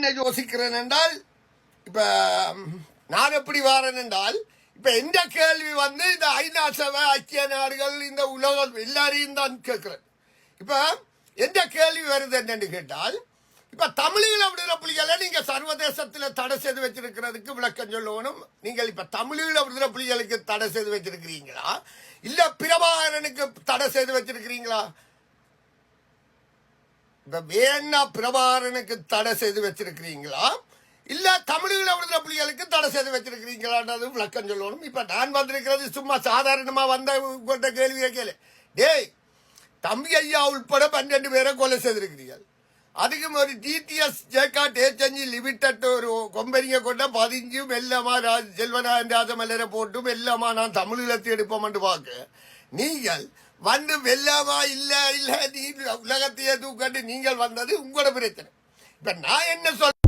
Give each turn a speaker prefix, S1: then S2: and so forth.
S1: என்ன யோசிக்கிறேன் என்றால், இப்ப நான் எப்படி வாரேன் என்றால், இப்ப எந்த கேள்வி இந்த ஐநா சபை, ஐக்கிய நாடுகள், இந்த உலகம் எல்லாரையும் தான் கேட்கிறேன். இப்ப எந்த கேள்வி வருது என்னன்னு கேட்டால், இப்ப தமிழீழ விடுதலை புலிகளை நீங்க சர்வதேசத்தில் தடை செய்து வச்சிருக்கிறதுக்கு விளக்கம் சொல்லணும். நீங்கள் இப்ப தமிழீழ விடுதலை புலிகளுக்கு தடை செய்து வச்சிருக்கிறீங்களா, இல்ல பிரபாகரனுக்கு தடை செய்து வச்சிருக்கிறீங்களா? இப்ப வேணா பிரபாகரனுக்கு தடை செய்து வச்சிருக்கிறீங்களா, இல்ல தமிழீழ விடுதலை புலிகளுக்கு தடை செய்து வச்சிருக்கிறீங்களான்றது விளக்கம் சொல்லணும். இப்ப நான் வந்திருக்கிறது சும்மா சாதாரணமா வந்த கேள்வி கேட்கல. டேய், தம்பி ஐயா உட்பட 12 பேரை கொலை செய்திருக்கிறீர்கள். அதுக்கும் ஒரு டிடிஎஸ் ஜேகாட் ஏஜென்சி லிமிடெட் ஒரு கம்பெனியை கொண்ட 15 வெள்ளமா செல்வநாயன் ராஜமல்லரை போட்டு வெள்ளமா நான் தமிழீழத்தை எடுப்போம் என்று பார்க்க, நீங்கள் வெள்ளமா இல்ல நீ உலகத்தையே தூக்கட்டு நீங்கள் வந்தது உங்களோட பிரச்சனை. இப்ப நான் என்ன சொல்ல